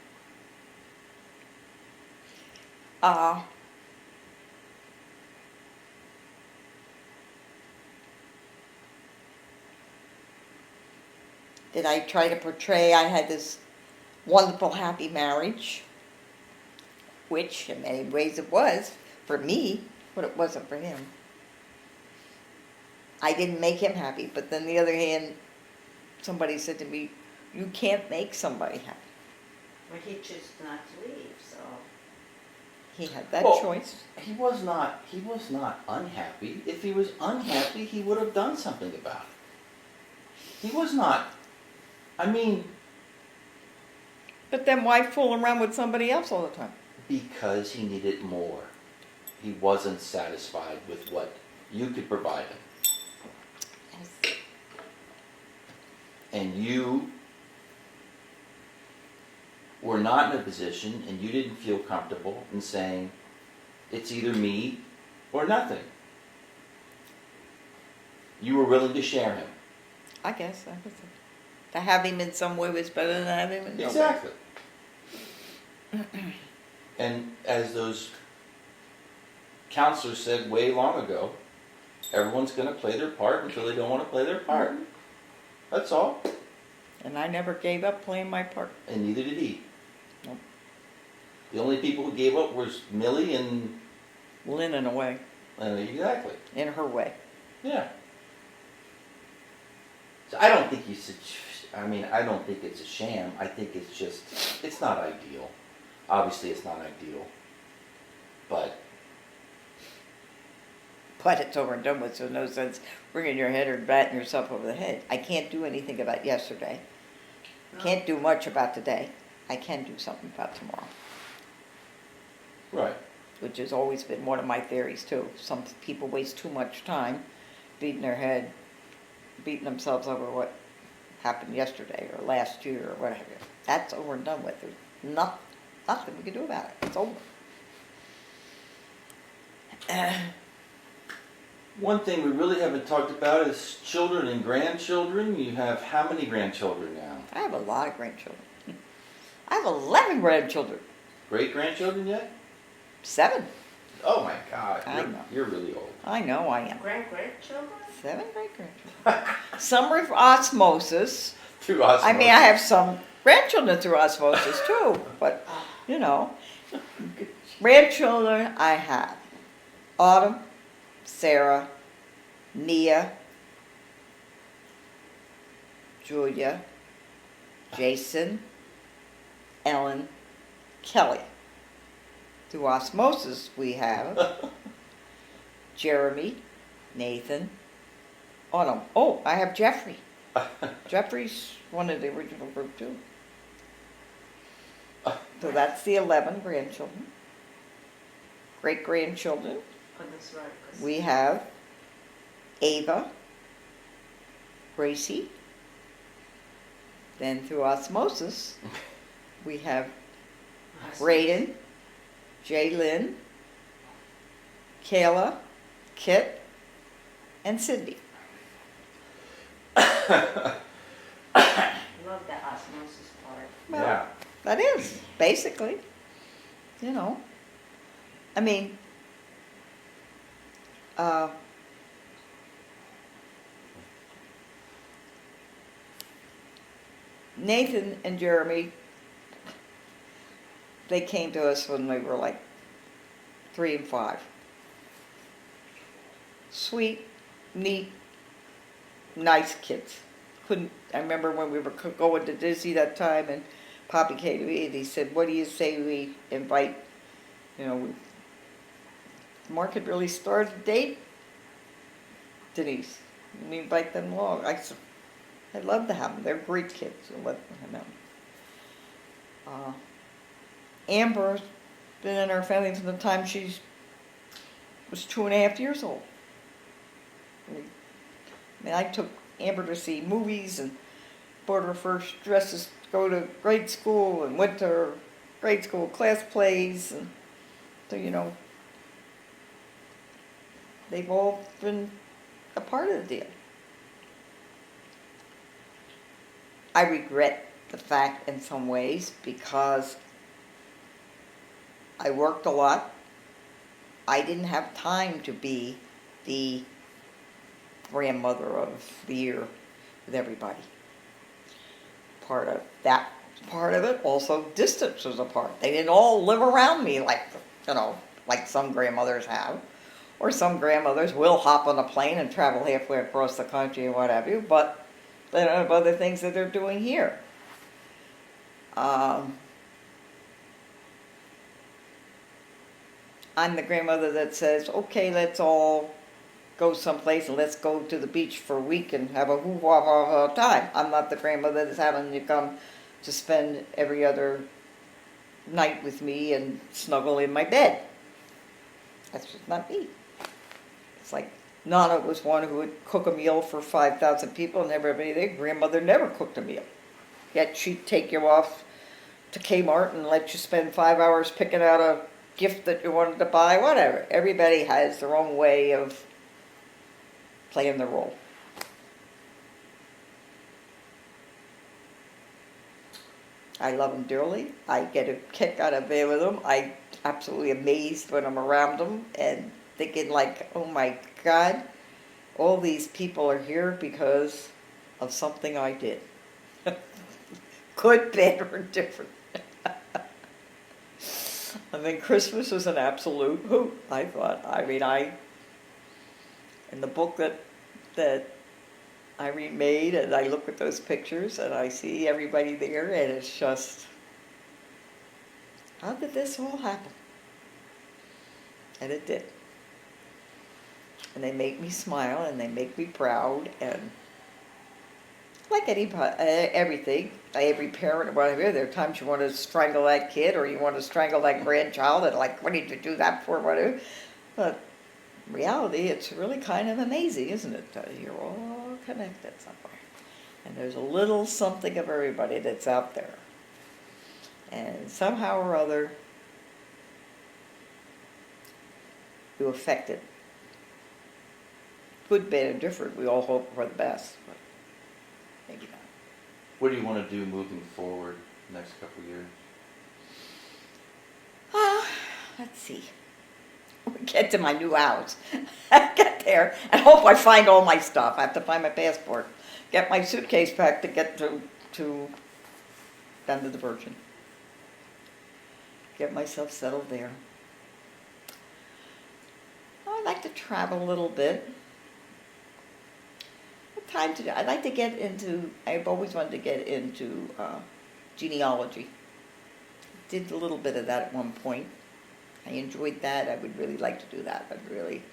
Did I try to portray I had this wonderful, happy marriage, which in many ways it was for me, but it wasn't for him. I didn't make him happy, but then on the other hand, somebody said to me, you can't make somebody happy. But he chose not to leave, so. He had that Well, choice. He was not unhappy. If he was unhappy, he would have done something about it. He was not. I mean, But then why fool around with somebody else all the time? because he needed more. He wasn't satisfied with what you could provide him. And you were not in a position, and you didn't feel comfortable in saying, it's either me or nothing. You were willing to share him. I guess. To have him in some way was better than have him in no way. Exactly. And as those counselors said way long ago, everyone's going to play their part until they don't want to play their part. That's all. And I never gave up playing my part. And neither did he. Nope. The only people who gave up was Millie and... Lynn in a way. Exactly. In her way. Yeah. So I don't think I don't think it's a sham. I think it's just, it's not ideal. Obviously it's not ideal. But It's over and done with, so no sense wringing your head or batting yourself over the head. I can't do anything about yesterday. Can't do much about today. I can do something about tomorrow. right. Which has always been one of my theories too. Some people waste too much time beating their head, beating themselves over what happened yesterday or last year or whatever. That's over and done with. There's nothing we can do about it. It's over. One thing we really haven't talked about is children and grandchildren. You have how many grandchildren now? I have a lot of grandchildren. I have 11 grandchildren. Great-grandchildren yet? 7. Oh my God, I know. you're really old. I know I am. Great-grandchildren? 7 great-grandchildren. Some are osmosis. Through osmosis. I mean, I have some grandchildren through osmosis too, but, you know. Grandchildren I have. Autumn, Sarah, Nia, Julia, Jason, Ellen, Kelly. Through osmosis we have Jeremy, Nathan, Autumn. Oh, I have Jeffrey. Jeffrey's one of the original group too. So that's the 11 grandchildren. Great-grandchildren. Oh, that's right. 'Cause We have Ava, Gracie. Then through osmosis, we have Braden, Jaylyn, Kayla, Kit, and Cindy. love that osmosis part. Well, Yeah. that is, basically. You know. I mean, Nathan and Jeremy, they came to us when they were like 3 and 5. Sweet, neat, nice kids. I remember when we were going to Disney that time, and Poppy came to me and he said, "What do you say we invite, Mark had really started a date, Denise. We invite them along." I said, "I'd love to have them. They're great kids. I'd love to have them." Amber's been in our family from the time she was 2.5 years old. I took Amber to see movies and bought her first dresses to go to grade school and went to her grade school class plays. And so, they've all been a part of the deal. I regret the fact in some ways because I worked a lot. I didn't have time to be the grandmother of the year with everybody. Part of it, also distance was a part. They didn't all live around me like some grandmothers have. Or some grandmothers will hop on a plane and travel halfway across the country and what have you, but they don't have other things that they're doing here. I'm the grandmother that says, okay, let's all go someplace and let's go to the beach for a week and have a hoo-ha-ha time. I'm not the grandmother that's having you come to spend every other night with me and snuggle in my bed. That's just not me. It's like Nana was one who would cook a meal for 5,000 people and everybody there. Grandmother never cooked a meal. Yet she'd take you off to Kmart and let you spend 5 hours picking out a gift that you wanted to buy, whatever. Everybody has their own way of playing the role. I love them dearly. I get a kick out of being with them. I'm absolutely amazed when I'm around them and thinking like, oh my God, all these people are here because of something I did. Good, bad, or different. I mean, Christmas was an absolute hoot, I thought. I mean, in the book that Irene made, and I look at those pictures and I see everybody there, and it's just, how did this all happen? And it did. And they make me smile and they make me proud, and like everything, every parent or whatever, there are times you want to strangle that kid or you want to strangle that grandchild and like, what did you do that for, whatever. But in reality, it's really kind of amazing, isn't it? You're all connected somewhere. And there's a little something of everybody that's out there. And somehow or other, you affect it. Good, bad, and different. We all hope for the best, but maybe not. What do you want to do moving forward next couple of years? Let's see. We get to my new house. I get there and hope I find all my stuff. I have to find my passport. Get my suitcase packed to get to down to the Virgin. Get myself settled there. I'd like to travel a little bit. Time to do. I'd like to get into, I've always wanted to get into genealogy. Did a little bit of that at one point. I enjoyed that. I would really like to do that. I'd really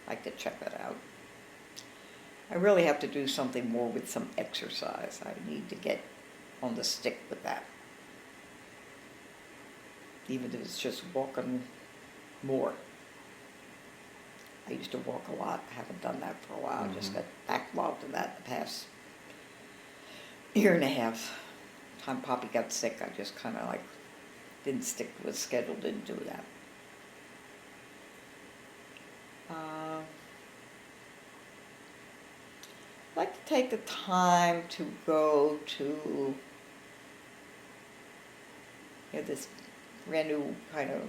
like to check that out. I really have to do something more with some exercise. I need to get on the stick with that. Even if it's just walking more. I used to walk a lot. I haven't done that for a while. I just got backlogged to that the past year and a half. Time Poppy got sick, I just kind of like didn't stick to a schedule, didn't do that. I'd like to take the time to go to this brand new kind of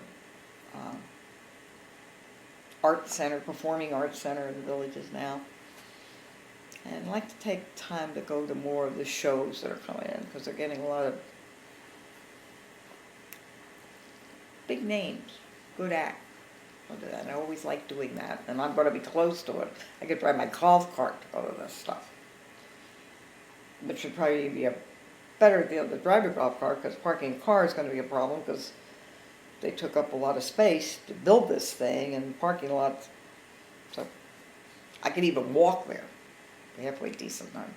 art center, performing arts center in the villages now. And I'd like to take time to go to more of the shows that are coming in, because they're getting a lot of big names, good act. I'll do that. And I always like doing that, and I'm going to be close to it. I could drive my golf cart to go to this stuff. Which should probably be a better deal to drive your golf cart, because parking a car is going to be a problem, because they took up a lot of space to build this thing, and parking lots. So I could even walk there. Halfway decent time.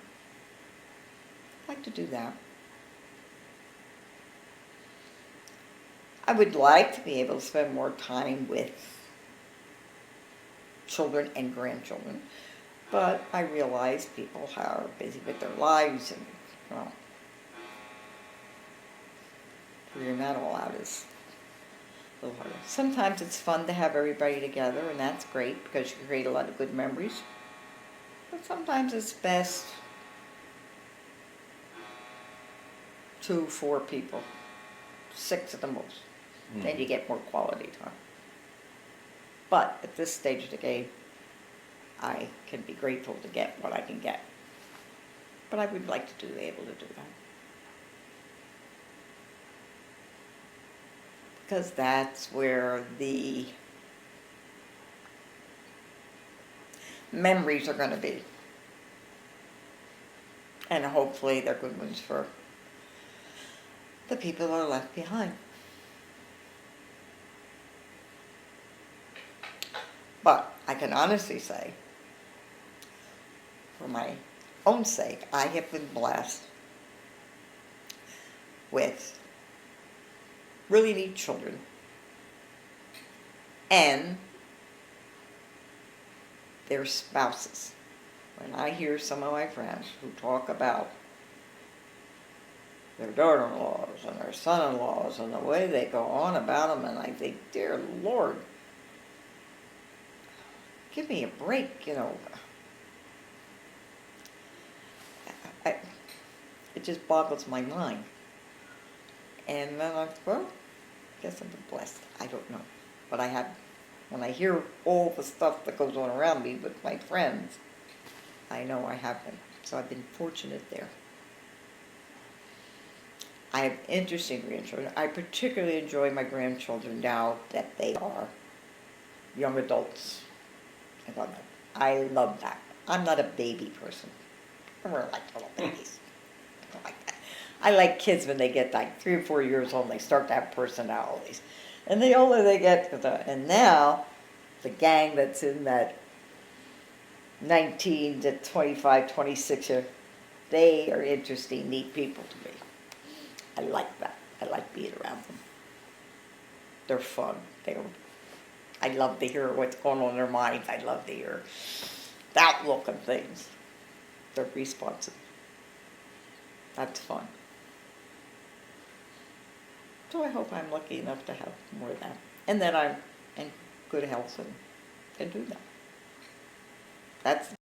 I'd like to do that. I would like to be able to spend more time with children and grandchildren, but I realize people are busy with their lives, and well, figuring that all out is a little harder. Sometimes it's fun to have everybody together, and that's great because you create a lot of good memories. But sometimes it's best 2, 4 people, 6 at the most. Then you get more quality time. But at this stage of the game, I can be grateful to get what I can get. But I would like to be able to do that. Because that's where the memories are going to be. And hopefully they're good ones for the people that are left behind. But I can honestly say, for my own sake, I have been blessed with really neat children and their spouses. When I hear some of my friends who talk about their daughter-in-laws and their son-in-laws and the way they go on about them, and I think, dear Lord, give me a break, you know. It just boggles my mind. And then I thought, well, I guess I've been blessed. I don't know. But when I hear all the stuff that goes on around me with my friends, I know I have been. So I've been fortunate there. I have interesting grandchildren. I particularly enjoy my grandchildren now that they are young adults. I love that. I love that. I'm not a baby person. I don't like little babies. I don't like that. I like kids when they get like 3 or 4 years old and they start to have personalities. And the older they get, and now the gang that's in that 19 to 25, 26 year, they are interesting, neat people to me. I like that. I like being around them. They're fun. I love to hear what's going on in their minds. I love to hear the outlook of things. They're responsive. That's fun. So I hope I'm lucky enough to have more of that. And that I'm in good health and can do that.